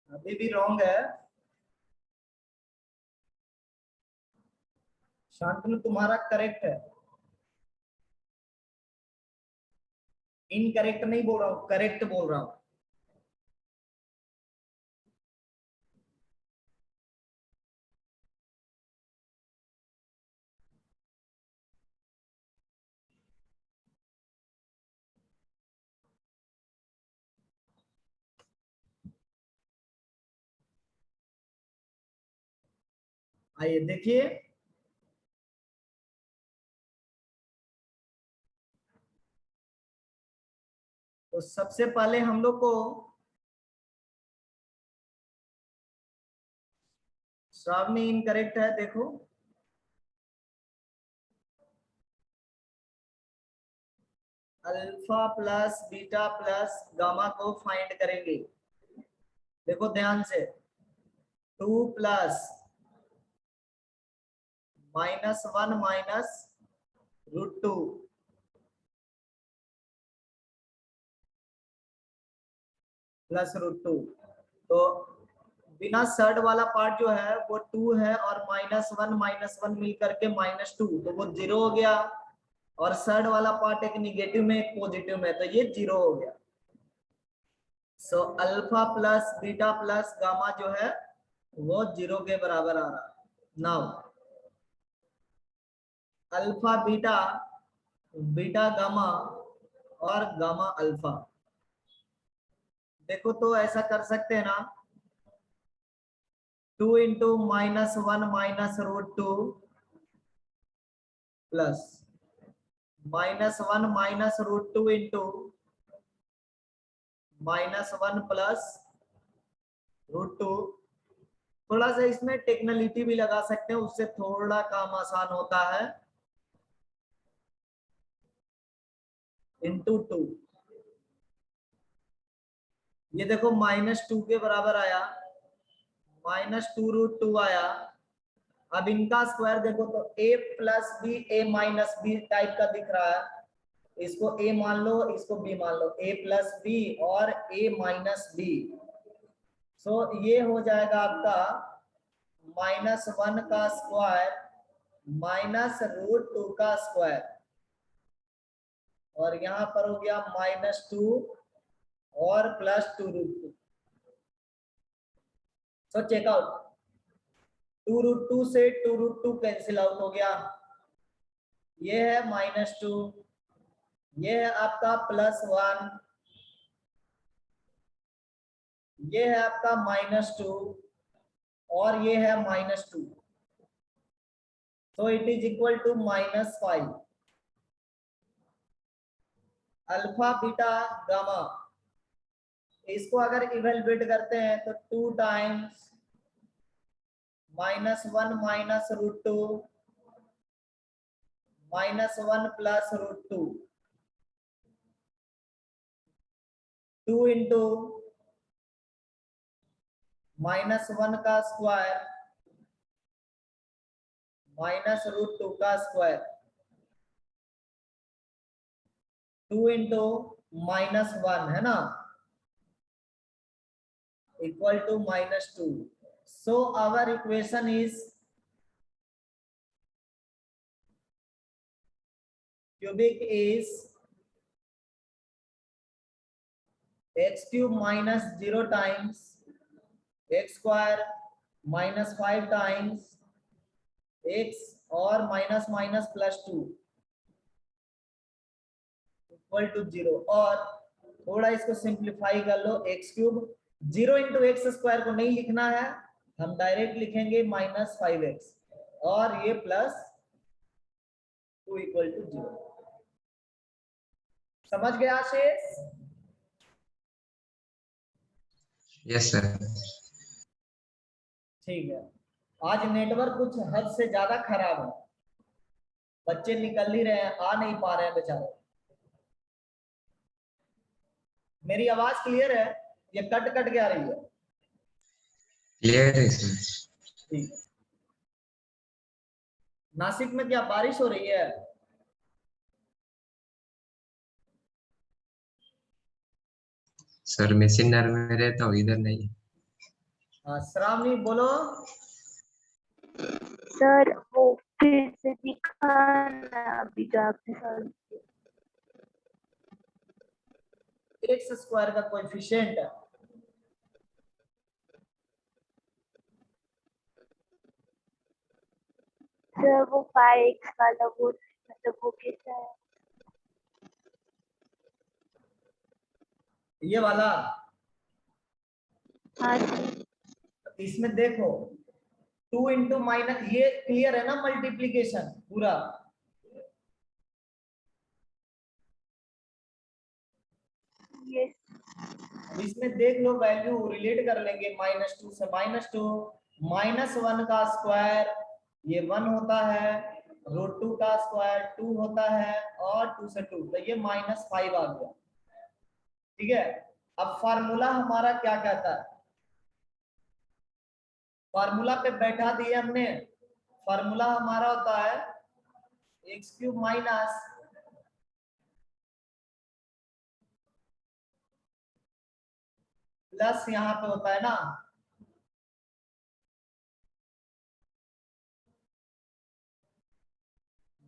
S1: अभी भी रॉन्ग है। शांतनु तुम्हारा करेक्ट है। इनकरेक्ट नहीं बोल रहा हूँ, करेक्ट बोल रहा हूँ। आइए देखिए, तो सबसे पहले हम लोग को श्रावणी इनकरेक्ट है, देखो। Alpha plus beta plus gamma को फाइंड करेंगे। देखो ध्यान से, 2 प्लस -1 माइनस √2 प्लस √2। तो बिना सर्ड वाला पार्ट जो है वो 2 है, और -1 मिल करके -2, तो वो 0 हो गया। और सर्ड वाला पार्ट एक निगेटिव में एक पॉजिटिव में, तो ये 0 हो गया। So alpha plus beta plus gamma जो है वो 0 के बराबर आ रहा है। Now alpha beta, beta gamma और गामा अल्फा, देखो तो ऐसा कर सकते हैं ना, 2 into -1 minus √2 plus -1 minus √2 into -1 plus √2। थोड़ा सा इसमें टेक्निकलिटी भी लगा सकते हैं, उससे थोड़ा काम आसान होता है। इंटू 2, ये देखो -2 के बराबर आया, -2 √2 आया। अब इनका स्क्वायर देखो तो a plus B, a minus B type का दिख रहा है। इसको a मान लो, इसको b मान लो, a प्लस बी और a माइनस बी। सो ये हो जाएगा आपका -1 का स्क्वायर माइनस √2 का स्क्वायर, और यहाँ पर हो गया -2 और +2 √2। सो चेकआउट, 2√2 से 2√2 कैंसिल आउट हो गया, ये है -2, ये है आपका +1, ये है आपका -2 और ये है -2, तो it is equal to -5। Alpha beta gamma, इसको अगर इवेलुएट करते हैं तो 2 टाइम्स -1 -√2 -1 +√2, 2 इंटू -1 का स्क्वायर -√2 का स्क्वायर, 2 इंटू -1 है ना, equal to -2। So our equation is cubic is x³ -0 times x² -5 times x और -2 इक्वल टू 0। और थोड़ा इसको सिंप्लीफाई कर लो, x³ 0 इंटू x² को नहीं लिखना है, हम डायरेक्ट लिखेंगे -5x और ये +2 इक्वल टू 0। समझ गया शेष?
S4: Yes, sir.
S1: ठीक है। आज नेटवर्क कुछ हद से ज्यादा खराब है, बच्चे निकल ही रहे हैं, आ नहीं पा रहे हैं बेचारे। मेरी आवाज क्लियर है? ये कट कट के आ रही है?
S4: Clear है sir.
S1: ठीक है। नासिक में क्या बारिश हो रही है?
S4: सर मैं सिन्नर में रहता हूँ, इधर नहीं।
S1: हाँ, श्रावणी बोलो।
S6: सर वो फिर से दिखाना अभी जो आपने सॉल्व किया।
S1: x² का कोएफिशिएंट
S6: सर वो 5x वाला वो मतलब वो कैसा है?
S1: ये वाला,
S6: हाँ सर।
S1: इसमें देखो 2 इंटू माइनस, ये क्लियर है ना मल्टीप्लीकेशन पूरा?
S6: यस।
S1: अब इसमें देख लो, वैल्यू रिलेट कर लेंगे, -2 से -2, -1 का स्क्वायर ये 1 होता है, √2 का स्क्वायर 2 होता है और 2 से 2, तो ये -5 आ गया। ठीक है। अब फार्मूला हमारा क्या कहता है? फार्मूला पे बैठा दिए हमने। फार्मूला हमारा होता है x³ माइनस प्लस, यहाँ पे होता है ना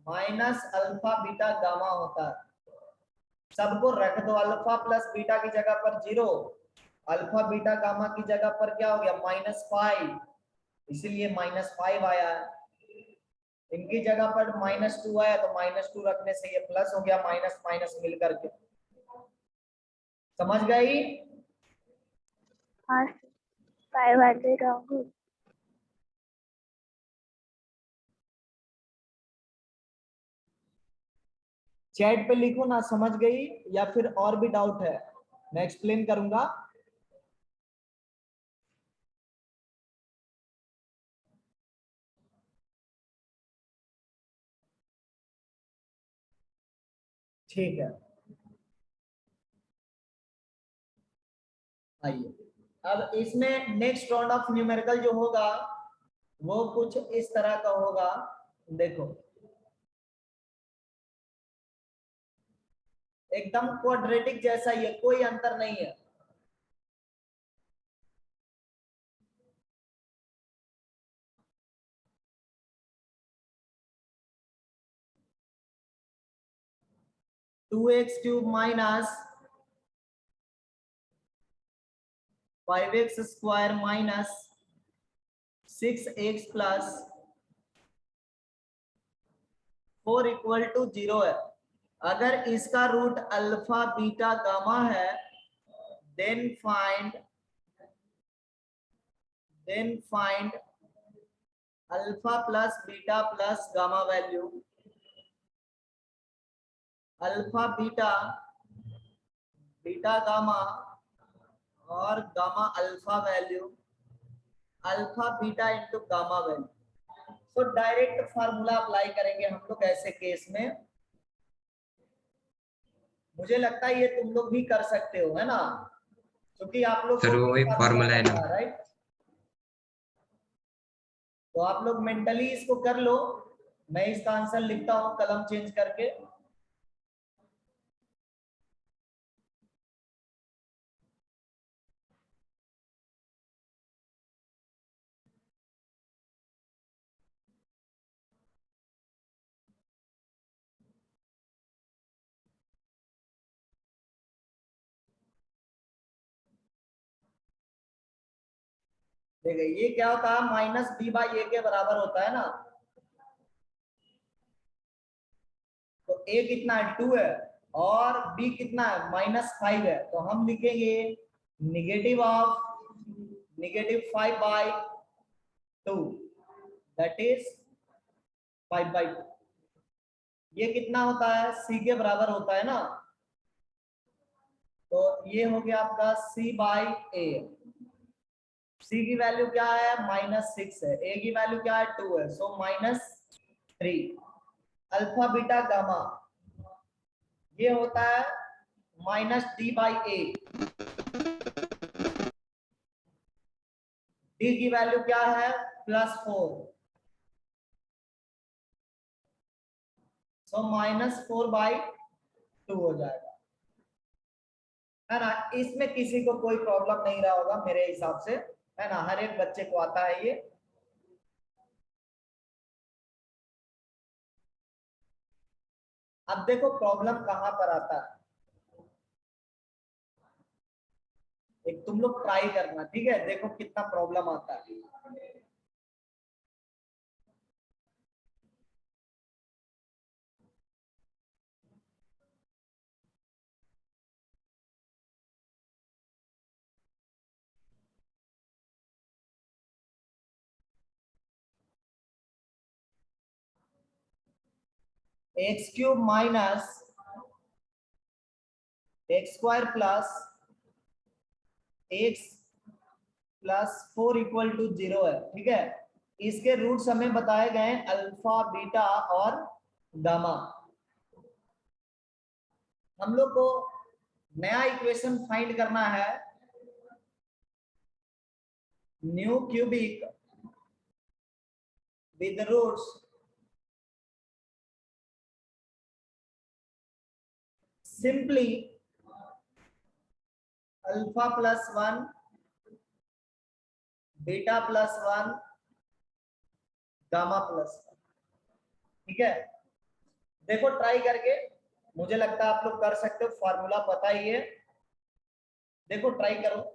S1: -अल्फा बीटा गामा होता है। सबको रख दो, अल्फा प्लस बीटा की जगह पर 0, अल्फा बीटा गामा की जगह पर क्या हो गया -5, इसीलिए -5 आया है। इनकी जगह पर -2 आया तो -2 रखने से ये प्लस हो गया, माइनस माइनस मिल करके। समझ गई?
S6: हाँ सर, 5 वाले रॉन्ग।
S1: चैट पे लिखो ना समझ गई, या फिर और भी डाउट है मैं एक्सप्लेन करूंगा। ठीक है, आइए अब इसमें नेक्स्ट राउंड ऑफ न्यूमेरिकल जो होगा वो कुछ इस तरह का होगा। देखो एकदम क्वाड्रेटिक जैसा ही है, कोई अंतर नहीं है। (2x³ minus 5x² minus 6x plus 4 equal to 0 है। अगर इसका रूट अल्फा बीटा गामा है, then find alpha plus beta plus gamma value. Alpha beta, beta gamma और gamma alpha value, alpha beta into gamma value. तो direct formula apply करेंगे हम लोग ऐसे केस में। मुझे लगता है ये तुम लोग भी कर सकते हो, है ना, क्योंकि आप लोग
S4: सर
S1: को
S4: वो
S1: भी
S4: एक
S1: फार्मूला
S4: फॉर्मूला है
S1: पता
S4: ना।
S1: है, राइट? तो आप लोग मेंटली इसको कर लो। मैं इसका आंसर लिखता हूं कलम चेंज करके। देखिए ये क्या होता है, माइनस बी बाई ए के बराबर होता है ना। तो ए कितना है, 2 है, और बी कितना है, -5 है। तो हम लिखेंगे निगेटिव ऑफ -5/2, दैट इज 5/2। ये कितना होता है, सी के बराबर होता है ना। तो ये हो गया आपका सी बाई ए। सी की वैल्यू क्या है, -6 है, ए की वैल्यू क्या है, 2 है, सो -3। अल्फा बीटा गामा ये होता है -d/a। डी की वैल्यू क्या है, +4, सो -4/2 हो जाएगा, है ना। इसमें किसी को कोई प्रॉब्लम नहीं रहा होगा मेरे हिसाब से, है ना, हर एक बच्चे को आता है ये। अब देखो प्रॉब्लम कहां पर आता है, एक तुम लोग ट्राई करना, ठीक है, देखो कितना प्रॉब्लम आता है। x³ minus x² plus x +4 equal to 0 है, ठीक है। इसके रूट्स हमें बताए गए अल्फा बीटा और गामा। हम लोग को नया इक्वेशन फाइंड करना है, new cubic with roots simply alpha +1 beta +1 gamma +1, ठीक है। देखो ट्राई करके, मुझे लगता है आप लोग कर सकते हो, फॉर्मूला पता ही है। देखो ट्राई करो।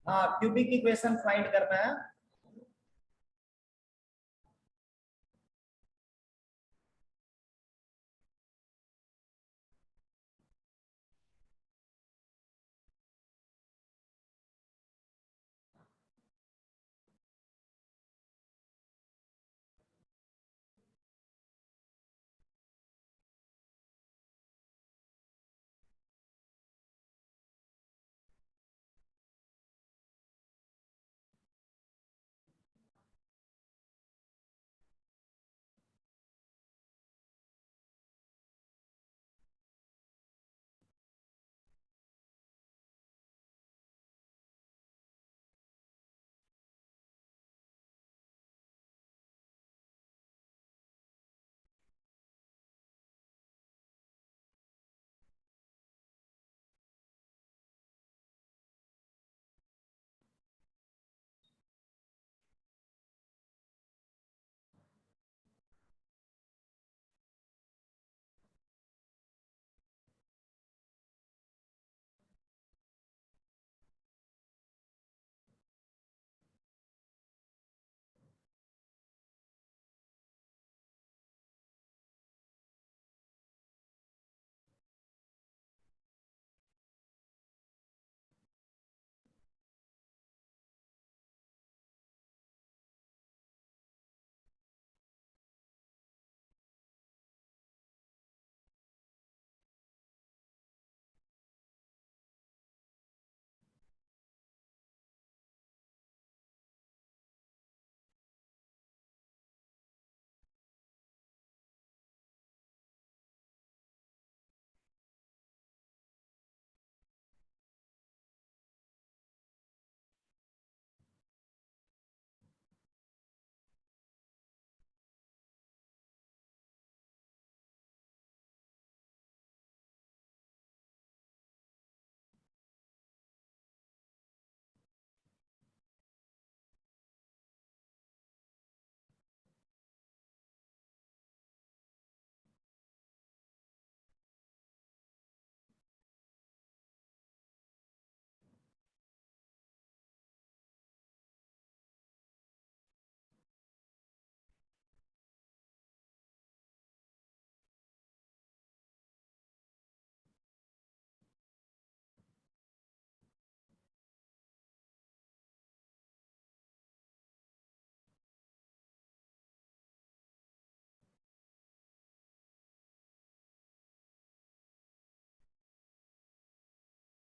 S1: हाँ, क्यूबिक इक्वेशन फाइंड करना है।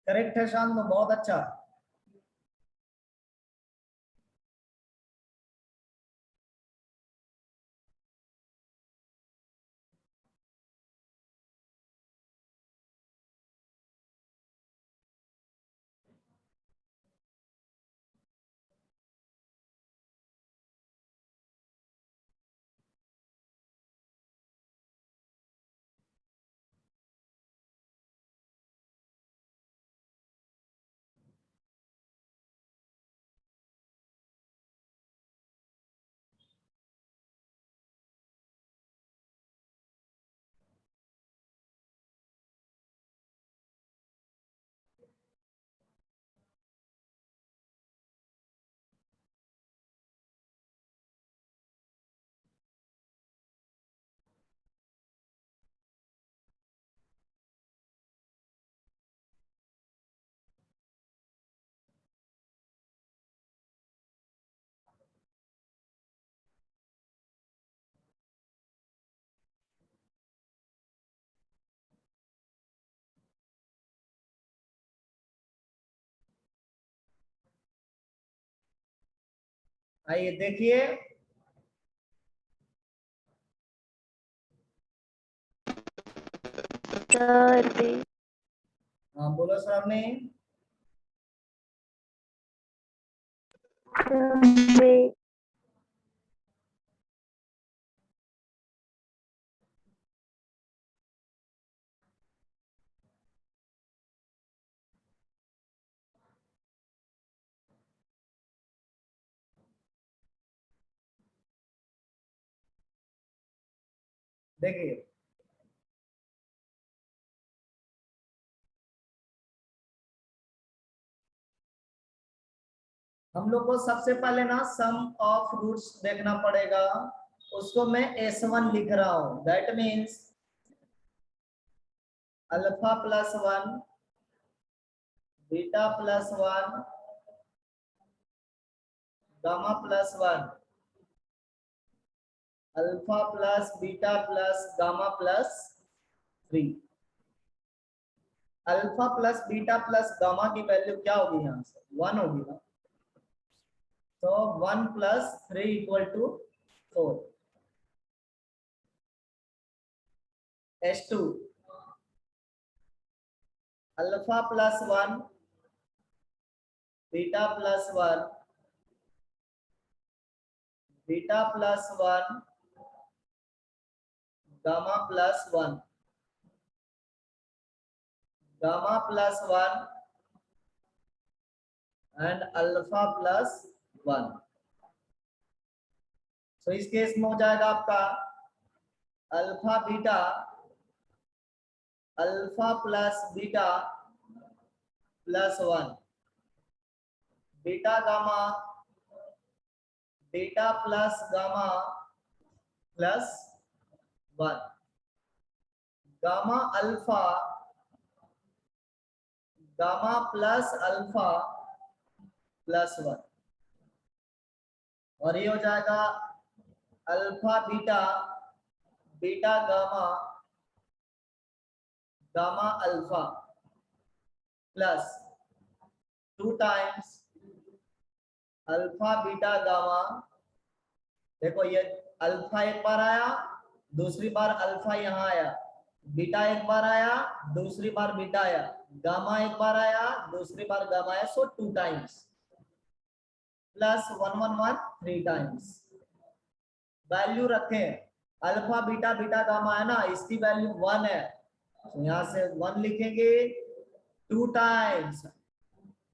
S1: करेक्ट है शांत, बहुत अच्छा। आइए देखिए,
S6: सर दे
S1: हाँ बोलो सर ने।
S6: दे
S1: देखिए हम लोग को सबसे पहले ना सम ऑफ रूट्स देखना पड़ेगा, उसको मैं S1 लिख रहा हूं, that means alpha plus 1 beta plus 1 gamma plus 1 alpha plus beta plus gamma plus 3। Alpha plus beta plus gamma की वैल्यू क्या होगी, यहाँ से 1 होगी ना, तो 1 plus 3 equal to 4। S2 alpha plus 1 beta plus 1 beta plus 1 gamma plus 1 gamma plus 1 and alpha plus 1। तो इस केस में हो जाएगा आपका alpha plus beta plus 1 beta gamma beta plus gamma plus 1 gamma plus alpha plus 1 और ये हो जाएगा alpha beta beta gamma gamma alpha plus 2 times alpha beta gamma. देखो ये अल्फा एक बार आया, दूसरी बार अल्फा यहाँ आया, बीटा एक बार आया, दूसरी बार बीटा आया, गामा एक बार आया, दूसरी बार गामा आया, सो 2 टाइम्स प्लस 1 1 1 3 टाइम्स। वैल्यू रखें, अल्फा बीटा बीटा गामा है ना, इसकी वैल्यू 1 है, तो यहाँ से 1 लिखेंगे 2 टाइम्स।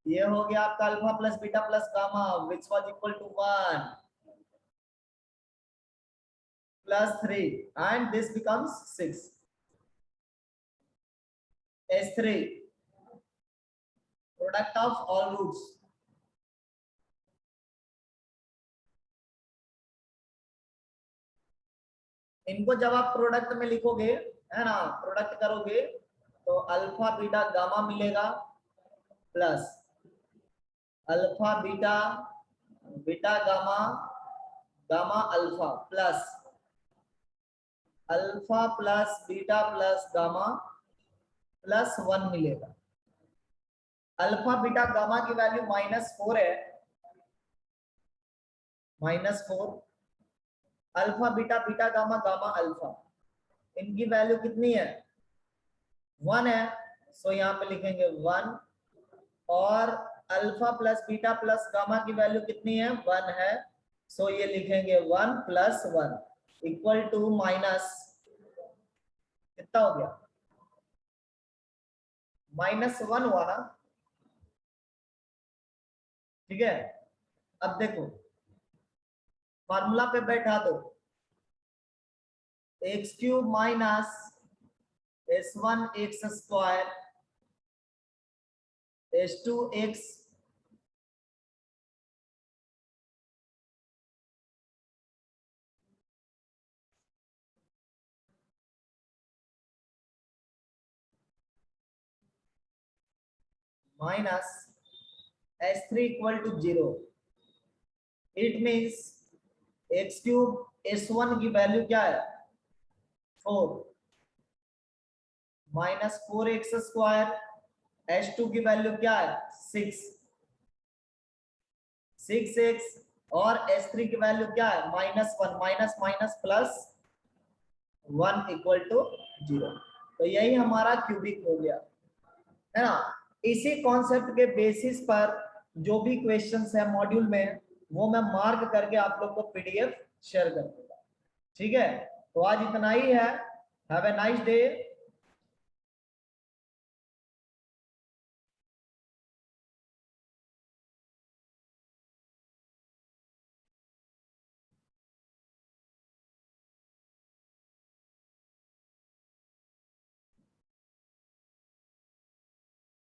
S1: ये हो गया आपका alpha plus beta plus gamma which was equal to 1 plus 3 and this becomes 6. S3 product of all roots. इनको जब आप प्रोडक्ट में लिखोगे है ना, प्रोडक्ट करोगे तो अल्फा बीटा गामा मिलेगा plus alpha beta beta gamma gamma alpha plus alpha plus beta plus gamma plus 1 मिलेगा। अल्फा बीटा गामा की वैल्यू -4 है, -4 alpha beta beta gamma gamma alpha, इनकी वैल्यू कितनी है 1 है, सो यहाँ पे लिखेंगे 1 और alpha plus beta plus gamma की वैल्यू कितनी है 1 है, सो ये लिखेंगे 1 प्लस 1 इक्वल टू माइनस कितना हो गया -1 हुआ ना, ठीक है। अब देखो फार्मूला पे बैठा दो, x³ minus S1 x square S2 x minus S3 equal to 0. It means x³ S1 की वैल्यू क्या है 4 माइनस 4x स्क्वायर, S2 की वैल्यू क्या है 6x और S3 की वैल्यू क्या है -1 minus minus plus 1 equal to 0। तो यही हमारा क्यूबिक हो गया है ना। इसी कॉन्सेप्ट के बेसिस पर जो भी क्वेश्चंस है मॉड्यूल में वो मैं मार्क करके आप लोग को PDF शेयर कर दूंगा, ठीक है। तो आज इतना ही है। Have a nice day.